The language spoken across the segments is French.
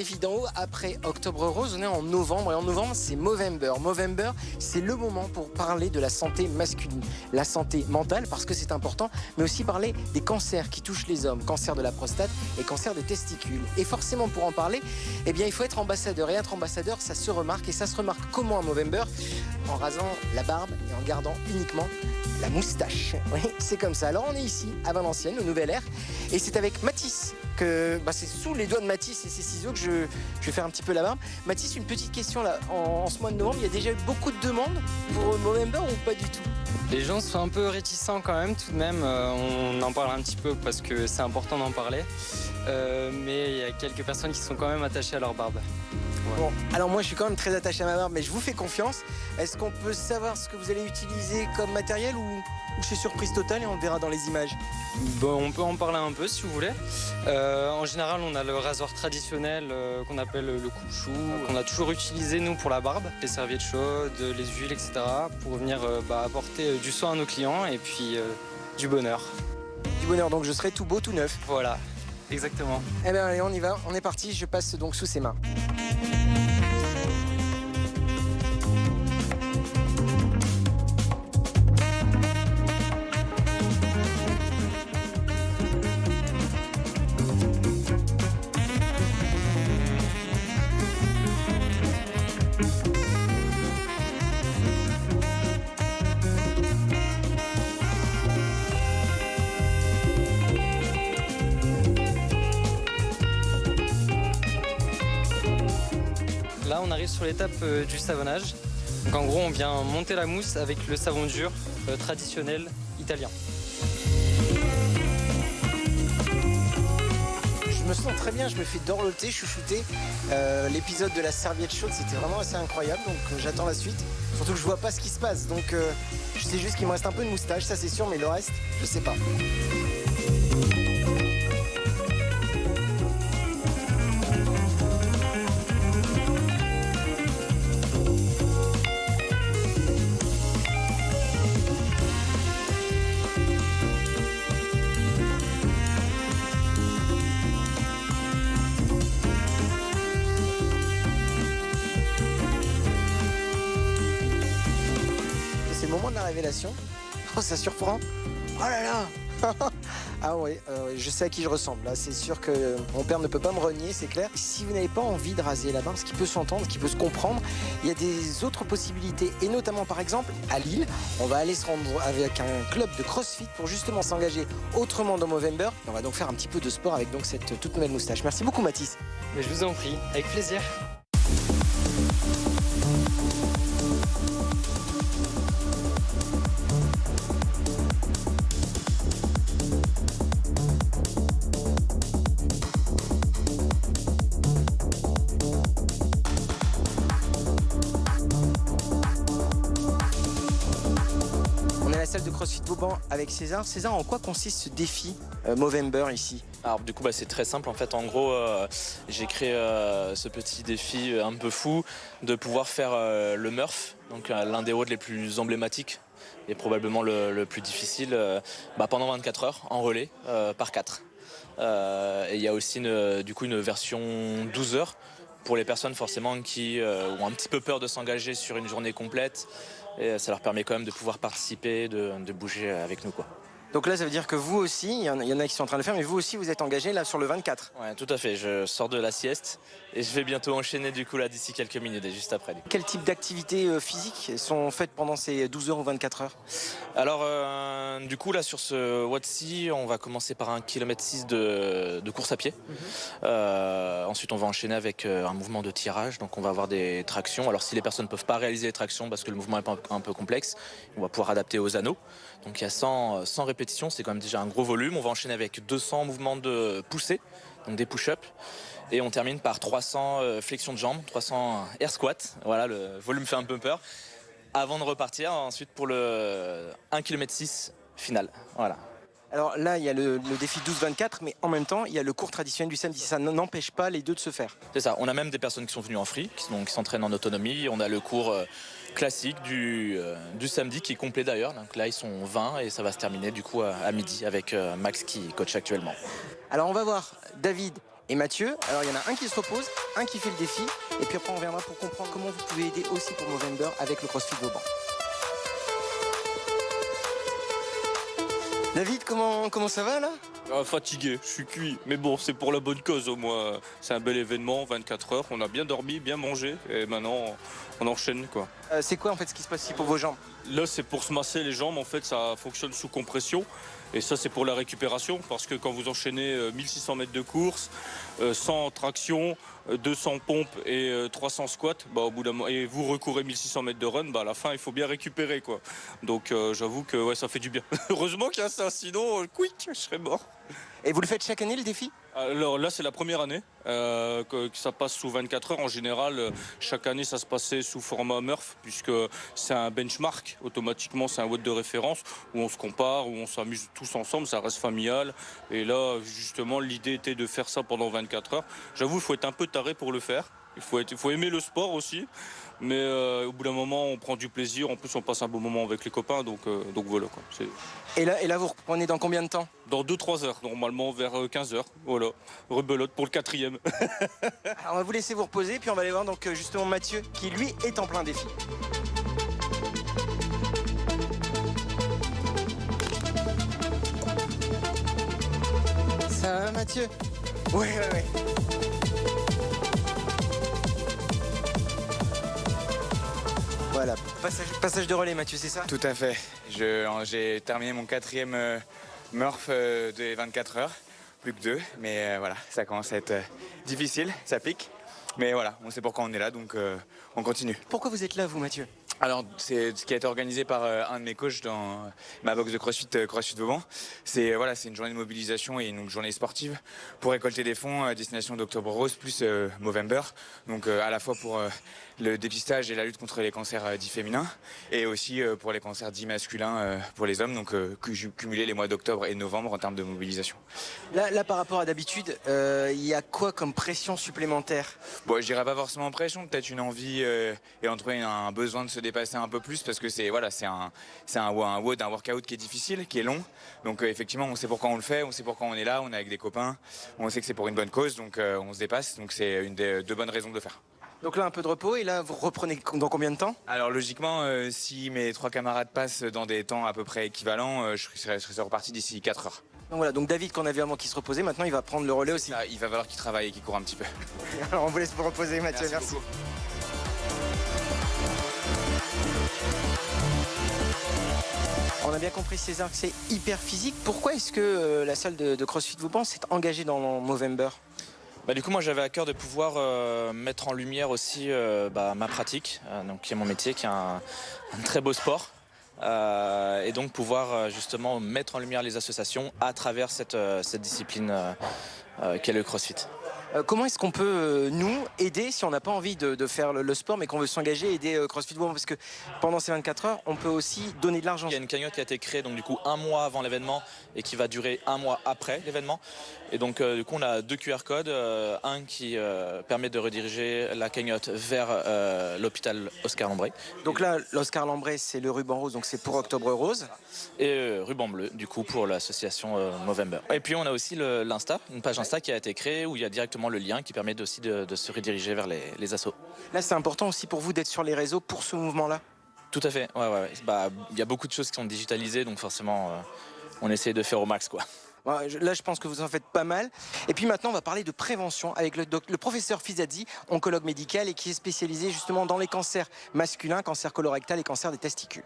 défi d'en haut. Après Octobre Rose, on est en novembre. Et en novembre, c'est Movember. Movember, c'est le moment pour parler de la santé masculine. La santé mentale, parce que c'est important, mais aussi parler des cancers qui touchent les hommes. Cancer de la prostate et cancer des testicules. Et forcément, pour en parler, eh bien, il faut être ambassadeur. Et être ambassadeur, ça se remarque. Et ça se remarque comment à Movember? En rasant la barbe et en gardant uniquement la moustache. Oui, c'est comme ça. Alors, on est ici, à Valenciennes, au Nouvel Air. Et c'est avec Mathis que c'est sous les doigts de Mathis et ses ciseaux que je vais faire un petit peu la barbe. Mathis, une petite question là. En ce mois de novembre, il y a déjà eu beaucoup de demandes pour Movember ou pas du tout? Les gens sont un peu réticents quand même, tout de même. On en parle un petit peu parce que c'est important d'en parler. Mais il y a quelques personnes qui sont quand même attachées à leur barbe. Ouais. Bon, alors moi je suis quand même très attaché à ma barbe, mais je vous fais confiance. Est-ce qu'on peut savoir ce que vous allez utiliser comme matériel ou je suis surprise totale et on le verra dans les images? Bon, on peut en parler un peu si vous voulez. En général, on a le rasoir traditionnel qu'on appelle le coupe-chou, qu'on a toujours utilisé nous pour la barbe, les serviettes chaudes, les huiles, etc. pour venir apporter du soin à nos clients et puis du bonheur. Du bonheur, donc je serai tout beau, tout neuf. Voilà, exactement. Eh bien allez, on y va, on est parti, je passe donc sous ses mains. Là, on arrive sur l'étape du savonnage. Donc en gros, on vient monter la mousse avec le savon dur traditionnel italien. Je me sens très bien, je me fais dorloter, chouchouter. L'épisode de la serviette chaude, c'était vraiment assez incroyable, donc j'attends la suite. Surtout que je vois pas ce qui se passe, donc je sais juste qu'il me reste un peu de moustache, ça c'est sûr, mais le reste, je sais pas. C'est le moment de la révélation. Oh, ça surprend. Oh là là. Ah oui, je sais à qui je ressemble. Là, c'est sûr que mon père ne peut pas me renier, c'est clair. Si vous n'avez pas envie de raser la barbe, ce qui peut s'entendre, ce qui peut se comprendre, il y a des autres possibilités. Et notamment, par exemple, à Lille, on va aller se rendre avec un club de CrossFit pour justement s'engager autrement dans Movember. On va donc faire un petit peu de sport avec donc cette toute nouvelle moustache. Merci beaucoup, Mathis. Mais je vous en prie, avec plaisir. Salle de CrossFit Vauban avec César. César, en quoi consiste ce défi Movember ici? Alors du coup c'est très simple en fait. En gros j'ai créé ce petit défi un peu fou de pouvoir faire le Murph, donc l'un des roads les plus emblématiques et probablement le plus difficile pendant 24 heures en relais par 4. Et il y a aussi une version 12 heures pour les personnes forcément qui ont un petit peu peur de s'engager sur une journée complète. Et ça leur permet quand même de pouvoir participer, de bouger avec nous, quoi. Donc là, ça veut dire que vous aussi, il y en a qui sont en train de le faire, mais vous aussi, vous êtes engagé là sur le 24. Ouais, tout à fait. Je sors de la sieste et je vais bientôt enchaîner du coup là d'ici quelques minutes et juste après. Quel type d'activités physiques sont faites pendant ces 12 heures ou 24 heures? Alors du coup là sur ce WOD-ci, on va commencer par 1,6 km de course à pied. Ensuite, on va enchaîner avec un mouvement de tirage. Donc on va avoir des tractions. Alors si les personnes ne peuvent pas réaliser les tractions parce que le mouvement est un peu complexe, on va pouvoir adapter aux anneaux. Donc il y a 100 répétitions, c'est quand même déjà un gros volume. On va enchaîner avec 200 mouvements de poussée, donc des push-ups. Et on termine par 300 flexions de jambes, 300 air squats. Voilà, le volume fait un peu peur. Avant de repartir ensuite pour le 1,6 km final. Voilà. Alors là, il y a le défi 12-24, mais en même temps, il y a le cours traditionnel du samedi. Ça n'empêche pas les deux de se faire. C'est ça. On a même des personnes qui sont venues en free, qui s'entraînent en autonomie. On a le cours classique du samedi qui est complet d'ailleurs. Donc là, ils sont 20 et ça va se terminer du coup à midi avec Max qui coach actuellement. Alors on va voir David et Mathieu. Alors il y en a un qui se repose, un qui fait le défi, et puis après on reviendra pour comprendre comment vous pouvez aider aussi pour Movember avec le CrossFit Vauban. David, comment ça va là? Fatigué, je suis cuit, mais bon, c'est pour la bonne cause au moins. C'est un bel événement, 24 heures, on a bien dormi, bien mangé, et maintenant on enchaîne quoi. C'est quoi en fait ce qui se passe ici pour vos jambes? Là c'est pour se masser les jambes, en fait ça fonctionne sous compression, et ça c'est pour la récupération, parce que quand vous enchaînez 1600 mètres de course, 100 tractions, 200 pompes et 300 squats, au bout d'un moment, et vous recourez 1600 mètres de run, à la fin il faut bien récupérer quoi. Donc j'avoue que ouais, ça fait du bien. Heureusement qu'il y a ça, sinon quick, je serais mort. Et vous le faites chaque année le défi? Alors là c'est la première année que ça passe sous 24 heures. En général, chaque année ça se passait sous format Murph, puisque c'est un benchmark, automatiquement c'est un WOD de référence où on se compare, où on s'amuse tous ensemble, ça reste familial. Et là justement l'idée était de faire ça pendant 24 heures. J'avoue il faut être un peu taré pour le faire. Il faut aimer le sport aussi, mais au bout d'un moment on prend du plaisir, en plus on passe un bon moment avec les copains, donc voilà quoi. Et là vous reprenez dans combien de temps? Dans 2-3 heures, normalement vers 15 heures, voilà. Rebelote pour le 4e. Alors on va vous laisser vous reposer, puis on va aller voir donc justement Mathieu qui lui est en plein défi. Ça va Mathieu? Ouais. Voilà, passage de relais Mathieu, c'est ça? Tout à fait. J'ai terminé mon 4e Murph des 24 heures, plus que 2, mais voilà, ça commence à être difficile, ça pique. Mais voilà, on sait pourquoi on est là, donc on continue. Pourquoi vous êtes là vous Mathieu? Alors, c'est ce qui a été organisé par un de mes coachs dans ma box de CrossFit Vauban. C'est une journée de mobilisation et une journée sportive pour récolter des fonds à destination d'Octobre Rose plus Movember. Donc à la fois pour le dépistage et la lutte contre les cancers dits féminins et aussi pour les cancers dits masculins pour les hommes. Donc cumuler les mois d'octobre et de novembre en termes de mobilisation. Là par rapport à d'habitude, il y a quoi comme pression supplémentaire? Bon, je dirais pas forcément pression, peut-être une envie et entre un besoin de se dépasser un peu plus parce que c'est un WOD, un workout qui est difficile, qui est long. Donc effectivement, on sait pourquoi on le fait, on sait pourquoi on est là, on est avec des copains, on sait que c'est pour une bonne cause, donc on se dépasse. Donc c'est une des 2 bonnes raisons de le faire. Donc là un peu de repos et là vous reprenez dans combien de temps? Alors logiquement, si mes 3 camarades passent dans des temps à peu près équivalents, je serai reparti d'ici 4 heures. Donc voilà, donc David qu'on avait avant qui se reposait, maintenant il va prendre le relais aussi. Il va falloir qu'il travaille et qu'il court un petit peu. Alors on vous laisse vous reposer Mathieu, merci. Beaucoup. On a bien compris César que c'est hyper physique. Pourquoi est-ce que la salle de CrossFit Vauban s'est engagée dans Movember? Du coup, moi, j'avais à cœur de pouvoir mettre en lumière aussi ma pratique, donc qui est mon métier, qui est un très beau sport. Et donc pouvoir justement mettre en lumière les associations à travers cette discipline qu'est le CrossFit. Comment est-ce qu'on peut, nous, aider si on n'a pas envie de faire le sport mais qu'on veut s'engager et aider CrossFit Vauban? Parce que pendant ces 24 heures, on peut aussi donner de l'argent. Il y a une cagnotte qui a été créée donc, du coup, 1 mois avant l'événement et qui va durer 1 mois après l'événement. Et donc du coup, on a 2 QR codes. Un qui permet de rediriger la cagnotte vers l'hôpital Oscar Lambray. Donc là, l'Oscar Lambray, c'est le ruban rose, donc c'est pour Octobre Rose. Et ruban bleu, du coup, pour l'association Movember. Et puis on a aussi l'Insta, une page Insta qui a été créée où il y a directement le lien qui permet aussi de se rediriger vers les assos. Là, c'est important aussi pour vous d'être sur les réseaux pour ce mouvement-là? Tout à fait, ouais. Il y a beaucoup de choses qui sont digitalisées, donc forcément, on essaie de faire au max, quoi. Là, je pense que vous en faites pas mal. Et puis maintenant, on va parler de prévention avec le professeur Fizadzi, oncologue médical et qui est spécialisé justement dans les cancers masculins, cancer colorectal et cancer des testicules.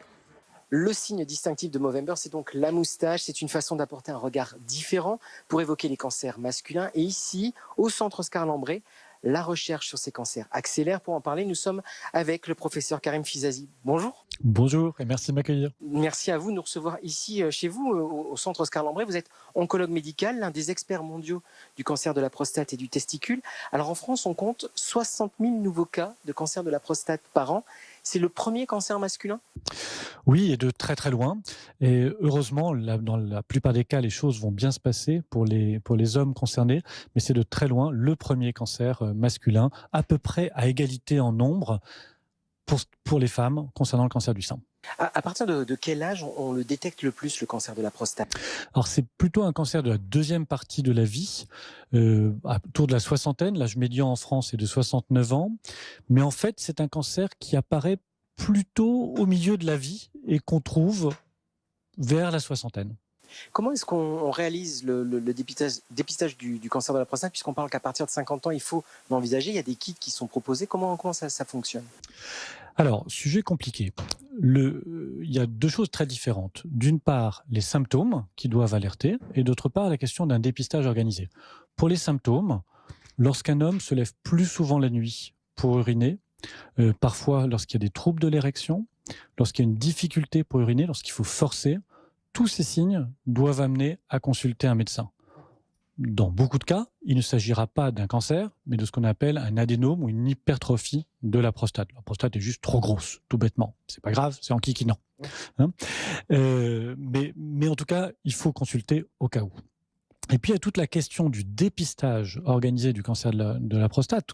Le signe distinctif de Movember, c'est donc la moustache. C'est une façon d'apporter un regard différent pour évoquer les cancers masculins. Et ici, au centre Oscar Lambray, la recherche sur ces cancers accélère. Pour en parler, nous sommes avec le professeur Karim Fizadzi. Bonjour. Bonjour et merci de m'accueillir. Merci à vous de nous recevoir ici chez vous, au centre Oscar Lambray. Vous êtes oncologue médical, l'un des experts mondiaux du cancer de la prostate et du testicule. Alors en France, on compte 60 000 nouveaux cas de cancer de la prostate par an. C'est le premier cancer masculin? Oui, et de très très loin. Et heureusement, dans la plupart des cas, les choses vont bien se passer pour les hommes concernés, mais c'est de très loin le premier cancer masculin, à peu près à égalité en nombre pour les femmes concernant le cancer du sein. À partir de quel âge on le détecte le plus, le cancer de la prostate? Alors c'est plutôt un cancer de la deuxième partie de la vie, autour de la soixantaine. L'âge médian en France est de 69 ans. Mais en fait, c'est un cancer qui apparaît plutôt au milieu de la vie et qu'on trouve vers la soixantaine. Comment est-ce qu'on réalise le dépistage du cancer de la prostate, puisqu'on parle qu'à partir de 50 ans, il faut l'envisager, il y a des kits qui sont proposés. Comment ça fonctionne? Alors, sujet compliqué. Il y a deux choses très différentes. D'une part, les symptômes qui doivent alerter, et d'autre part, la question d'un dépistage organisé. Pour les symptômes, lorsqu'un homme se lève plus souvent la nuit pour uriner, parfois lorsqu'il y a des troubles de l'érection, lorsqu'il y a une difficulté pour uriner, lorsqu'il faut forcer, tous ces signes doivent amener à consulter un médecin. Dans beaucoup de cas, il ne s'agira pas d'un cancer, mais de ce qu'on appelle un adénome ou une hypertrophie de la prostate. La prostate est juste trop grosse, tout bêtement. C'est pas grave, c'est enquiquinant. Hein, mais en tout cas, il faut consulter au cas où. Et puis il y a toute la question du dépistage organisé du cancer de la prostate,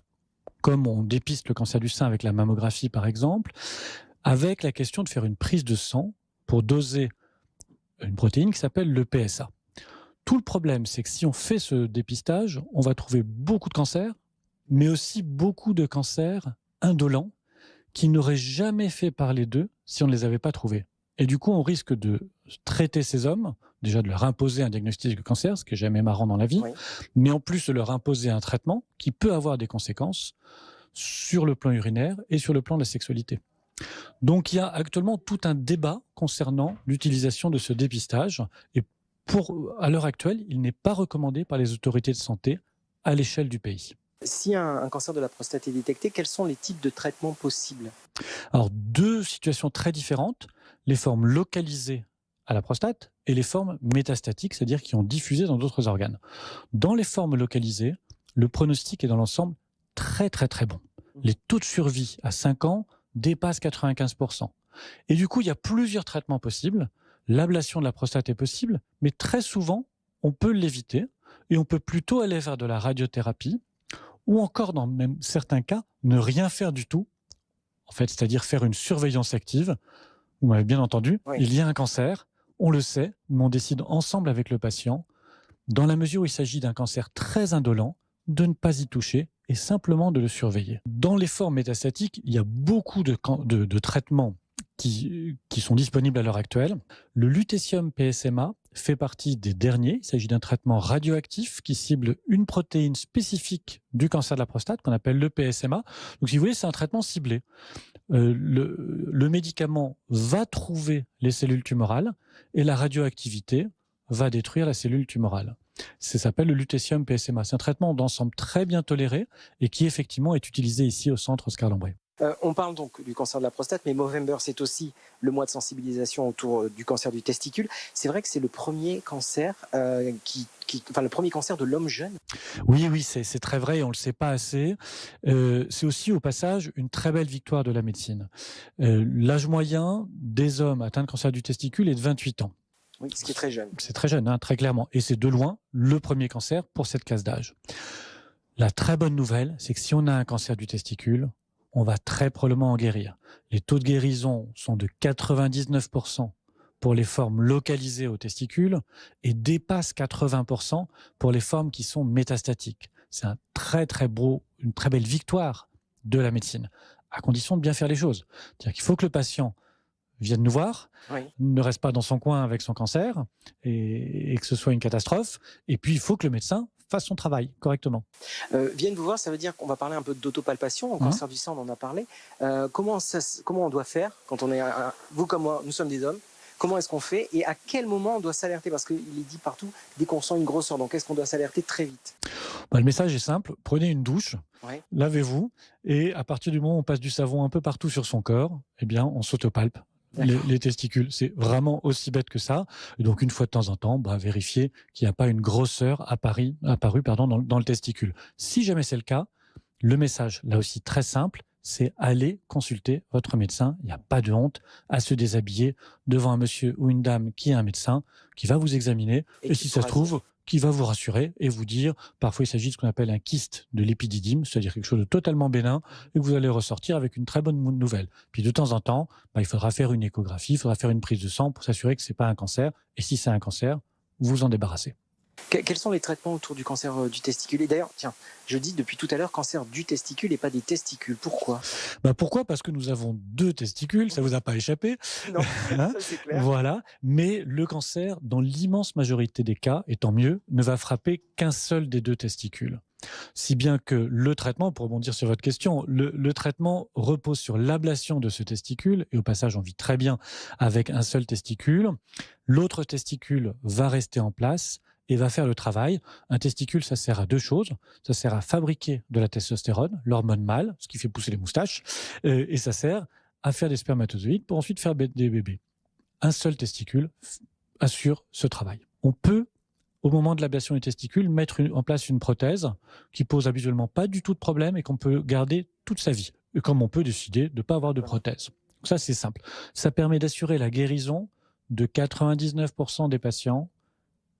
comme on dépiste le cancer du sein avec la mammographie par exemple, avec la question de faire une prise de sang pour doser une protéine qui s'appelle le PSA. Tout le problème, c'est que si on fait ce dépistage, on va trouver beaucoup de cancers, mais aussi beaucoup de cancers indolents qui n'auraient jamais fait parler d'eux si on ne les avait pas trouvés. Et du coup, on risque de traiter ces hommes, déjà de leur imposer un diagnostic de cancer, ce qui n'est jamais marrant dans la vie, oui, mais en plus de leur imposer un traitement qui peut avoir des conséquences sur le plan urinaire et sur le plan de la sexualité. Donc il y a actuellement tout un débat concernant l'utilisation de ce dépistage et à l'heure actuelle, il n'est pas recommandé par les autorités de santé à l'échelle du pays. Si un cancer de la prostate est détecté, quels sont les types de traitements possibles? Alors deux situations très différentes, les formes localisées à la prostate et les formes métastatiques, c'est-à-dire qui ont diffusé dans d'autres organes. Dans les formes localisées, le pronostic est dans l'ensemble très très très bon. Les taux de survie à 5 ans dépasse 95%. Et du coup, il y a plusieurs traitements possibles. L'ablation de la prostate est possible, mais très souvent, on peut l'éviter et on peut plutôt aller vers de la radiothérapie ou encore, dans même certains cas, ne rien faire du tout, en fait, c'est-à-dire faire une surveillance active. Vous m'avez bien entendu, oui, il y a un cancer, on le sait, mais on décide ensemble avec le patient, dans la mesure où il s'agit d'un cancer très indolent, de ne pas y toucher et simplement de le surveiller. Dans les formes métastatiques, il y a beaucoup de traitements qui sont disponibles à l'heure actuelle. Le lutécium PSMA fait partie des derniers. Il s'agit d'un traitement radioactif qui cible une protéine spécifique du cancer de la prostate qu'on appelle le PSMA. Donc si vous voulez, c'est un traitement ciblé. Le médicament va trouver les cellules tumorales et la radioactivité va détruire la cellule tumorale. Ça s'appelle le lutécium PSMA. C'est un traitement d'ensemble très bien toléré et qui effectivement est utilisé ici au centre Oscar Lambret. On parle donc du cancer de la prostate, mais Movember, c'est aussi le mois de sensibilisation autour du cancer du testicule. C'est vrai que c'est le premier cancer, le premier cancer de l'homme jeune. Oui, c'est très vrai et on ne le sait pas assez. C'est aussi au passage une très belle victoire de la médecine. L'âge moyen des hommes atteints de cancer du testicule est de 28 ans. Oui, ce qui est très jeune. C'est très jeune, hein, très clairement. Et c'est de loin le premier cancer pour cette classe d'âge. La très bonne nouvelle, c'est que si on a un cancer du testicule, on va très probablement en guérir. Les taux de guérison sont de 99% pour les formes localisées au testicule et dépassent 80% pour les formes qui sont métastatiques. C'est une très belle victoire de la médecine, à condition de bien faire les choses. C'est-à-dire qu'il faut que le patient vienne nous voir, oui, ne reste pas dans son coin avec son cancer et que ce soit une catastrophe. Et puis, il faut que le médecin fasse son travail correctement. Vienne vous voir, ça veut dire qu'on va parler un peu d'autopalpation. Au cancer du sein, on en a parlé. Comment on doit faire quand on est, vous comme moi, nous sommes des hommes? Comment est-ce qu'on fait et à quel moment on doit s'alerter? Parce qu'il est dit partout, dès qu'on sent une grosseur, donc est-ce qu'on doit s'alerter très vite? Le message est simple, prenez une douche, ouais, lavez-vous et à partir du moment où on passe du savon un peu partout sur son corps, eh bien, on s'autopalpe. Les testicules, c'est vraiment aussi bête que ça. Et donc, une fois de temps en temps, vérifier qu'il n'y a pas une grosseur apparue dans le testicule. Si jamais c'est le cas, le message, là aussi très simple, c'est aller consulter votre médecin. Il n'y a pas de honte à se déshabiller devant un monsieur ou une dame qui est un médecin, qui va vous examiner. Et si ça se trouve, qui va vous rassurer et vous dire, parfois il s'agit de ce qu'on appelle un kyste de l'épididyme, c'est-à-dire quelque chose de totalement bénin, et que vous allez ressortir avec une très bonne nouvelle. Puis de temps en temps, il faudra faire une échographie, il faudra faire une prise de sang pour s'assurer que ce n'est pas un cancer, et si c'est un cancer, vous en débarrassez. Quels sont les traitements autour du cancer du testicule? Et d'ailleurs, tiens, je dis depuis tout à l'heure cancer du testicule et pas des testicules. Pourquoi? Pourquoi? Parce que nous avons 2 testicules, ça ne vous a pas échappé. Non, ça c'est clair. Voilà, mais le cancer, dans l'immense majorité des cas, et tant mieux, ne va frapper qu'un seul des 2 testicules. Si bien que le traitement, pour rebondir sur votre question, le traitement repose sur l'ablation de ce testicule, et au passage on vit très bien avec un seul testicule. L'autre testicule va rester en place et va faire le travail. Un testicule, ça sert à 2 choses. Ça sert à fabriquer de la testostérone, l'hormone mâle, ce qui fait pousser les moustaches, et ça sert à faire des spermatozoïdes pour ensuite faire des bébés. Un seul testicule assure ce travail. On peut, au moment de l'ablation du testicule, mettre en place une prothèse qui pose habituellement pas du tout de problème et qu'on peut garder toute sa vie. Et comme on peut décider de ne pas avoir de prothèse. Donc ça, c'est simple. Ça permet d'assurer la guérison de 99% des patients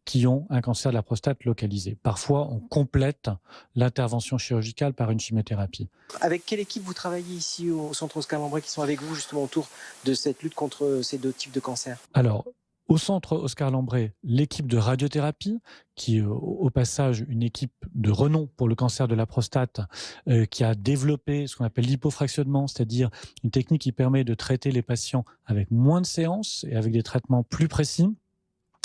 qui ont un cancer de la prostate localisé. Parfois, on complète l'intervention chirurgicale par une chimiothérapie. Avec quelle équipe vous travaillez ici au Centre Oscar Lambret qui sont avec vous justement autour de cette lutte contre ces 2 types de cancers? Alors, au Centre Oscar Lambret, l'équipe de radiothérapie, qui est au passage une équipe de renom pour le cancer de la prostate, qui a développé ce qu'on appelle l'hypofractionnement, c'est-à-dire une technique qui permet de traiter les patients avec moins de séances et avec des traitements plus précis.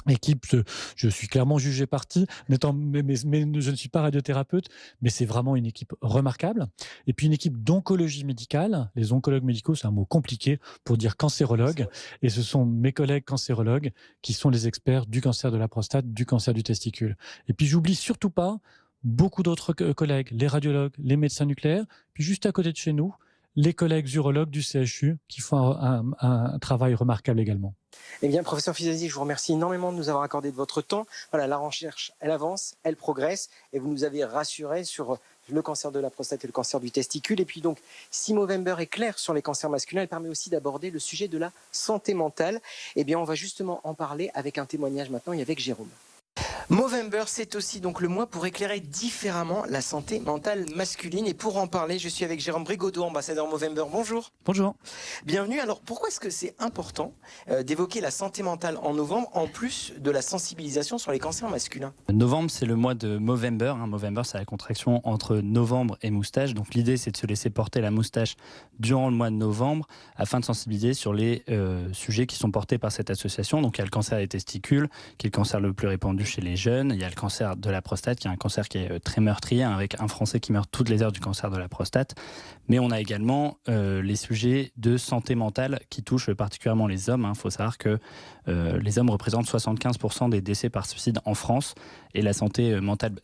Équipe, je suis clairement jugé parti, mais je ne suis pas radiothérapeute, mais c'est vraiment une équipe remarquable. Et puis une équipe d'oncologie médicale. Les oncologues médicaux, c'est un mot compliqué pour dire cancérologue. Et ce sont mes collègues cancérologues qui sont les experts du cancer de la prostate, du cancer du testicule. Et puis j'oublie surtout pas beaucoup d'autres collègues, les radiologues, les médecins nucléaires. Puis juste à côté de chez nous, les collègues urologues du CHU qui font un travail remarquable également. Eh bien, professeur Fizazi, je vous remercie énormément de nous avoir accordé de votre temps. Voilà, la recherche, elle avance, elle progresse, et vous nous avez rassurés sur le cancer de la prostate et le cancer du testicule. Et puis donc, si Movember est clair sur les cancers masculins, elle permet aussi d'aborder le sujet de la santé mentale. Eh bien, on va justement en parler avec un témoignage maintenant et avec Jérôme. Movember, c'est aussi donc le mois pour éclairer différemment la santé mentale masculine. Et pour en parler, je suis avec Jérôme Brigodeau, ambassadeur Movember. Bonjour. Bonjour. Bienvenue. Alors, pourquoi est-ce que c'est important d'évoquer la santé mentale en novembre, en plus de la sensibilisation sur les cancers masculins? Novembre, c'est le mois de Movember. Movember, c'est la contraction entre novembre et moustache. Donc l'idée, c'est de se laisser porter la moustache durant le mois de novembre afin de sensibiliser sur les sujets qui sont portés par cette association. Donc il y a le cancer des testicules, qui est le cancer le plus répandu chez les jeunes. Il y a le cancer de la prostate, qui est un cancer qui est très meurtrier, avec un Français qui meurt toutes les heures du cancer de la prostate. Mais on a également les sujets de santé mentale qui touchent particulièrement les hommes. Il faut savoir que les hommes représentent 75% des décès par suicide en France. Et la santé mentale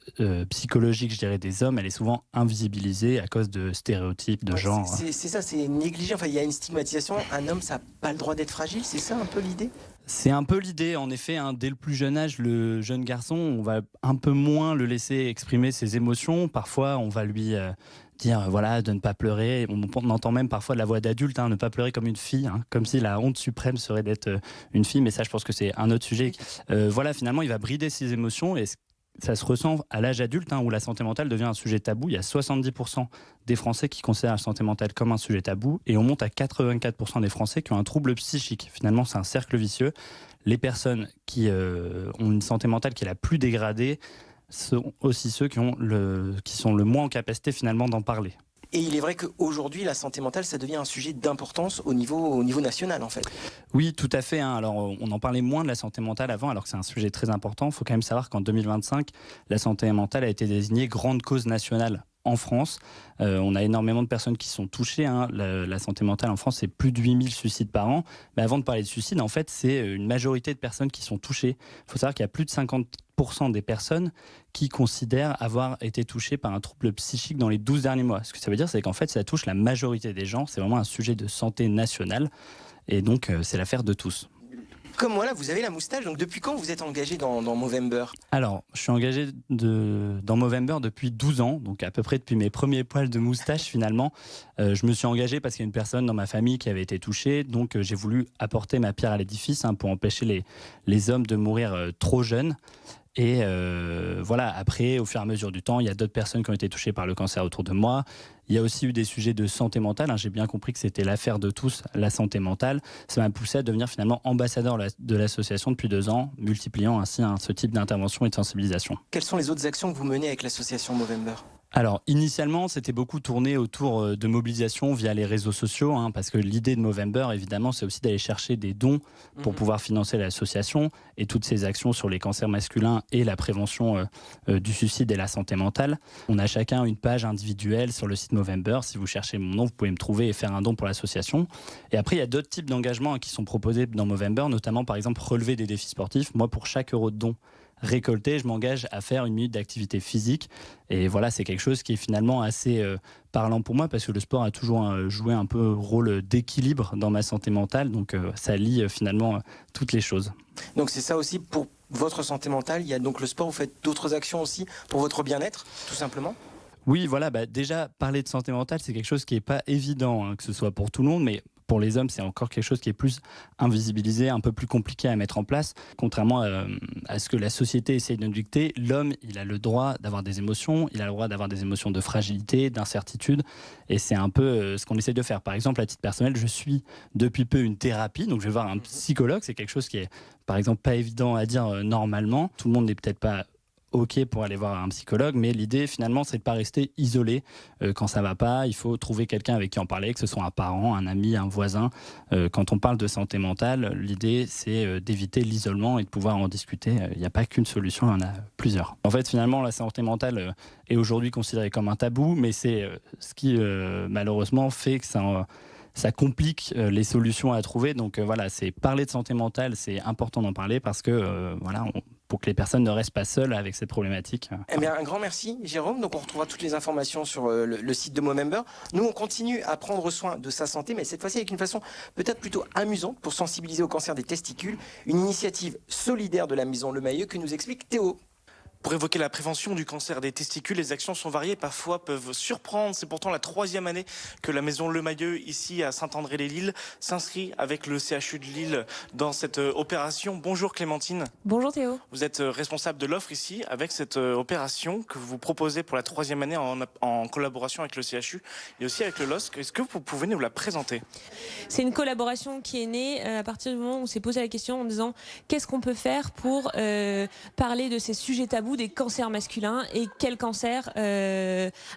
psychologique, je dirais, des hommes, elle est souvent invisibilisée à cause de stéréotypes, de genre. C'est ça, c'est négligé. Enfin, il y a une stigmatisation. Un homme, ça n'a pas le droit d'être fragile. C'est ça un peu l'idée? C'est un peu l'idée, en effet, dès le plus jeune âge, le jeune garçon, on va un peu moins le laisser exprimer ses émotions. Parfois, on va lui dire voilà, de ne pas pleurer. On entend même parfois de la voix d'adulte, ne pas pleurer comme une fille, comme si la honte suprême serait d'être une fille. Mais ça, je pense que c'est un autre sujet. Voilà, finalement, il va brider ses émotions et ça se ressent à l'âge adulte où la santé mentale devient un sujet tabou. Il y a 70% des Français qui considèrent la santé mentale comme un sujet tabou et on monte à 84% des Français qui ont un trouble psychique. Finalement, c'est un cercle vicieux. Les personnes qui ont une santé mentale qui est la plus dégradée sont aussi ceux qui sont le moins en capacité finalement d'en parler. Et il est vrai qu'aujourd'hui, la santé mentale, ça devient un sujet d'importance au niveau national, en fait. Oui, tout à fait. Alors, on en parlait moins de la santé mentale avant, alors que c'est un sujet très important. Il faut quand même savoir qu'en 2025, la santé mentale a été désignée grande cause nationale en France. On a énormément de personnes qui sont touchées. La santé mentale en France, c'est plus de 8000 suicides par an. Mais avant de parler de suicide, en fait, c'est une majorité de personnes qui sont touchées. Il faut savoir qu'il y a plus de 50% des personnes qui considèrent avoir été touchées par un trouble psychique dans les 12 derniers mois. Ce que ça veut dire, c'est qu'en fait, ça touche la majorité des gens. C'est vraiment un sujet de santé nationale. Et donc, c'est l'affaire de tous. Comme moi, là, vous avez la moustache. Donc, depuis quand vous êtes engagé dans Movember? Alors, je suis engagé dans Movember depuis 12 ans, donc à peu près depuis mes premiers poils de moustache, finalement. Je me suis engagé parce qu'il y a une personne dans ma famille qui avait été touchée, donc j'ai voulu apporter ma pierre à l'édifice pour empêcher les hommes de mourir trop jeunes. Et voilà, après, au fur et à mesure du temps, il y a d'autres personnes qui ont été touchées par le cancer autour de moi. Il y a aussi eu des sujets de santé mentale. J'ai bien compris que c'était l'affaire de tous, la santé mentale. Ça m'a poussé à devenir finalement ambassadeur de l'association depuis 2 ans, multipliant ainsi ce type d'intervention et de sensibilisation. Quelles sont les autres actions que vous menez avec l'association Movember ? Alors, initialement, c'était beaucoup tourné autour de mobilisation via les réseaux sociaux, parce que l'idée de Movember, évidemment, c'est aussi d'aller chercher des dons pour pouvoir financer l'association et toutes ces actions sur les cancers masculins et la prévention du suicide et la santé mentale. On a chacun une page individuelle sur le site Movember. Si vous cherchez mon nom, vous pouvez me trouver et faire un don pour l'association. Et après, il y a d'autres types d'engagements qui sont proposés dans Movember, notamment, par exemple, relever des défis sportifs. Moi, pour chaque euro de don récolté, je m'engage à faire 1 minute d'activité physique. Et voilà, c'est quelque chose qui est finalement assez parlant pour moi parce que le sport a toujours joué un peu rôle d'équilibre dans ma santé mentale. Donc ça lie finalement toutes les choses. Donc c'est ça aussi pour votre santé mentale. Il y a donc le sport, vous faites d'autres actions aussi pour votre bien-être, tout simplement ? Oui, voilà, déjà parler de santé mentale, c'est quelque chose qui n'est pas évident, que ce soit pour tout le monde, mais pour les hommes, c'est encore quelque chose qui est plus invisibilisé, un peu plus compliqué à mettre en place. Contrairement à ce que la société essaye de nous dicter, l'homme, il a le droit d'avoir des émotions, il a le droit d'avoir des émotions de fragilité, d'incertitude, et c'est un peu ce qu'on essaye de faire. Par exemple, à titre personnel, je suis depuis peu une thérapie, donc je vais voir un psychologue, c'est quelque chose qui est, par exemple, pas évident à dire normalement. Tout le monde n'est peut-être pas OK pour aller voir un psychologue, mais l'idée finalement c'est de pas rester isolé quand ça va pas. Il faut trouver quelqu'un avec qui en parler, que ce soit un parent, un ami, un voisin. Quand on parle de santé mentale, l'idée c'est d'éviter l'isolement et de pouvoir en discuter. Il n'y a pas qu'une solution, il y en a plusieurs. En fait finalement la santé mentale est aujourd'hui considérée comme un tabou, mais c'est ce qui malheureusement fait que ça complique les solutions à trouver. Donc voilà, c'est parler de santé mentale, c'est important d'en parler parce que pour que les personnes ne restent pas seules avec cette problématique. Eh bien, un grand merci, Jérôme. Donc, on retrouvera toutes les informations sur le site de Movember. Nous, on continue à prendre soin de sa santé, mais cette fois-ci avec une façon peut-être plutôt amusante pour sensibiliser au cancer des testicules. Une initiative solidaire de la Maison Le Mayeux que nous explique Théo. Pour évoquer la prévention du cancer des testicules, les actions sont variées, parfois peuvent surprendre. C'est pourtant la 3e année que la maison Le Mayeux, ici à Saint-André-les-Lilles, s'inscrit avec le CHU de Lille dans cette opération. Bonjour Clémentine. Bonjour Théo. Vous êtes responsable de l'offre ici avec cette opération que vous proposez pour la 3e année en collaboration avec le CHU et aussi avec le LOSC. Est-ce que vous pouvez nous la présenter ? C'est une collaboration qui est née à partir du moment où on s'est posé la question en disant qu'est-ce qu'on peut faire pour parler de ces sujets tabous des cancers masculins et quel cancer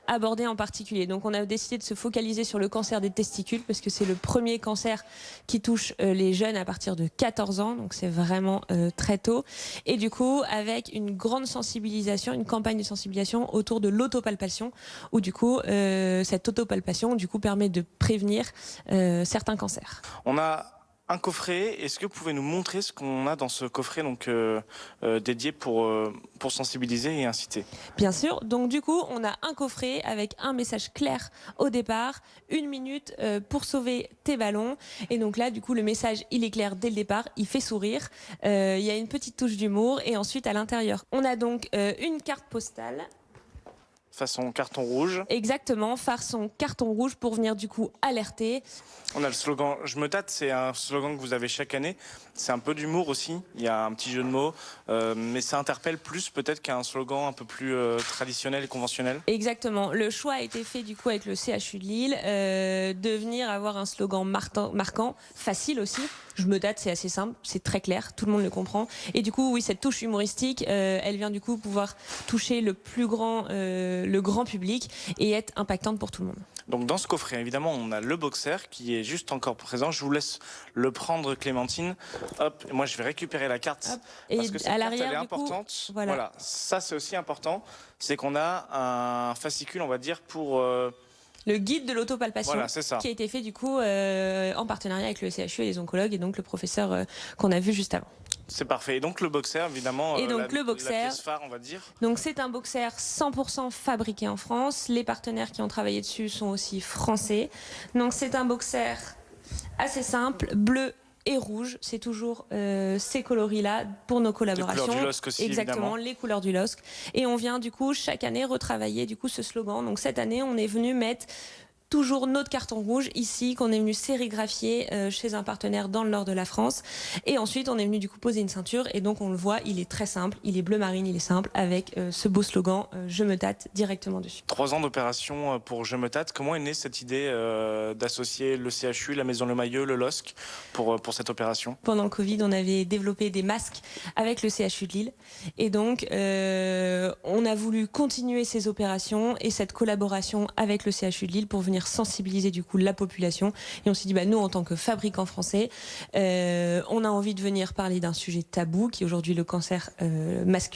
aborder en particulier. Donc on a décidé de se focaliser sur le cancer des testicules parce que c'est le premier cancer qui touche les jeunes à partir de 14 ans, donc c'est vraiment très tôt. Et du coup avec une grande sensibilisation, une campagne de sensibilisation autour de l'autopalpation où du coup cette autopalpation du coup permet de prévenir certains cancers. On a un coffret. Est-ce que vous pouvez nous montrer ce qu'on a dans ce coffret dédié pour sensibiliser et inciter ? Bien sûr. Donc du coup, on a un coffret avec un message clair au départ, 1 minute pour sauver tes ballons. Et donc là, du coup, le message, il est clair dès le départ, il fait sourire. Il y a une petite touche d'humour et ensuite à l'intérieur, on a donc une carte postale. Façon carton rouge. Exactement, façon carton rouge pour venir du coup alerter. On a le slogan « Je me tâte », c'est un slogan que vous avez chaque année. C'est un peu d'humour aussi, il y a un petit jeu de mots, mais ça interpelle plus peut-être qu'un slogan un peu plus traditionnel et conventionnel. Exactement, le choix a été fait du coup avec le CHU de Lille de venir avoir un slogan marquant, facile aussi. Je me tâte, c'est assez simple, c'est très clair, tout le monde le comprend. Et du coup, oui, cette touche humoristique, elle vient du coup pouvoir toucher le grand public et être impactante pour tout le monde. Donc dans ce coffret, évidemment, on a le boxer qui est juste encore présent. Je vous laisse le prendre, Clémentine. Hop, et moi je vais récupérer la carte. Hop. Parce et que cette à carte, l'arrière, elle est du coup, importante. voilà. Ça c'est aussi important. C'est qu'on a un fascicule, on va dire, pour... Le guide de l'autopalpation, voilà, c'est ça, qui a été fait du coup en partenariat avec le CHU et les oncologues et donc le professeur qu'on a vu juste avant. C'est parfait. Et donc le boxer, évidemment, et donc, le boxer, la pièce phare, on va dire. Donc c'est un boxer 100% fabriqué en France. Les partenaires qui ont travaillé dessus sont aussi français. Donc c'est un boxer assez simple, bleu et rouge. C'est toujours ces coloris-là pour nos collaborations. Les couleurs du LOSC aussi, exactement, évidemment. les couleurs du LOSC. Et on vient du coup chaque année retravailler du coup ce slogan. Donc cette année, on est venu mettre toujours notre carton rouge ici qu'on est venu sérigraphier chez un partenaire dans le nord de la France. Et ensuite, on est venu du coup poser une ceinture. Et donc, on le voit, il est très simple. Il est bleu marine, il est simple, avec ce beau slogan « Je me tâte » directement dessus. 3 ans d'opération pour Je me tâte. Comment est née cette idée d'associer le CHU, la Maison Le Mayeux, le LOSC pour cette opération? Pendant le Covid, on avait développé des masques avec le CHU de Lille. Et donc, on a voulu continuer ces opérations et cette collaboration avec le CHU de Lille pour venir sensibiliser du coup la population. Et on s'est dit, nous, en tant que fabricants français, on a envie de venir parler d'un sujet tabou qui est aujourd'hui le cancer,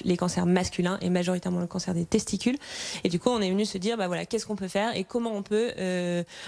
les cancers masculins et majoritairement le cancer des testicules. Et du coup, on est venu se dire, voilà, qu'est-ce qu'on peut faire et comment on peut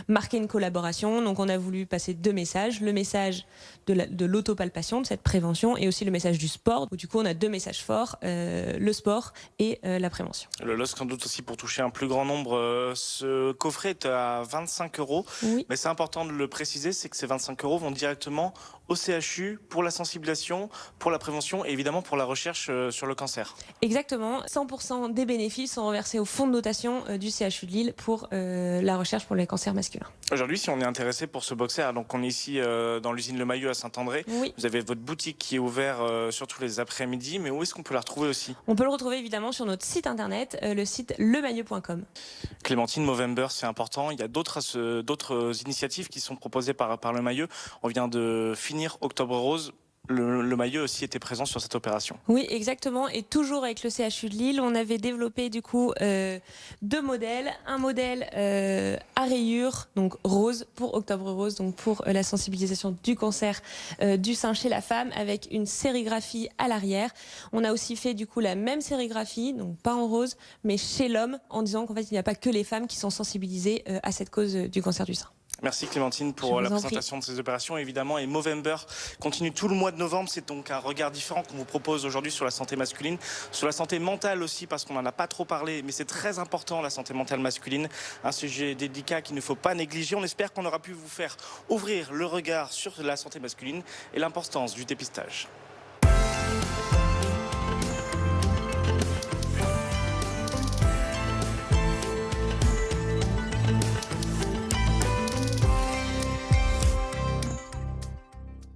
marquer une collaboration. Donc, on a voulu passer 2 messages. Le message de l'autopalpation, de cette prévention, et aussi le message du sport. Du coup, on a 2 messages forts, le sport et la prévention. Le LOSC, sans doute aussi pour toucher un plus grand nombre. Ce coffret est à 25 €. Oui. Mais c'est important de le préciser, c'est que ces 25 € vont directement au CHU pour la sensibilisation, pour la prévention et évidemment pour la recherche sur le cancer. Exactement. 100% des bénéfices sont reversés au fonds de dotation du CHU de Lille pour la recherche pour les cancers masculins. Aujourd'hui, si on est intéressé pour ce boxer, donc on est ici dans l'usine Le Mayeux à Saint-André. Oui. Vous avez votre boutique qui est ouverte surtout les après-midi, mais où est-ce qu'on peut la retrouver aussi? On peut le retrouver évidemment sur notre site internet, le site lemailleux.com. Clémentine, Movember, c'est important. Il y a d'autres initiatives qui sont proposées par Le Mayeux. On vient de finir Octobre Rose. Le Mayeux aussi était présent sur cette opération. Oui, exactement. Et toujours avec le CHU de Lille, on avait développé du coup 2 modèles. Un modèle à rayures, donc rose, pour Octobre Rose, donc pour la sensibilisation du cancer du sein chez la femme, avec une sérigraphie à l'arrière. On a aussi fait du coup la même sérigraphie, donc pas en rose, mais chez l'homme, en disant qu'en fait il n'y a pas que les femmes qui sont sensibilisées à cette cause du cancer du sein. Merci Clémentine pour la présentation de ces opérations évidemment. Et Movember continue tout le mois de novembre. C'est donc un regard différent qu'on vous propose aujourd'hui sur la santé masculine, sur la santé mentale aussi, parce qu'on n'en a pas trop parlé, mais c'est très important la santé mentale masculine, un sujet délicat qu'il ne faut pas négliger. On espère qu'on aura pu vous faire ouvrir le regard sur la santé masculine et l'importance du dépistage.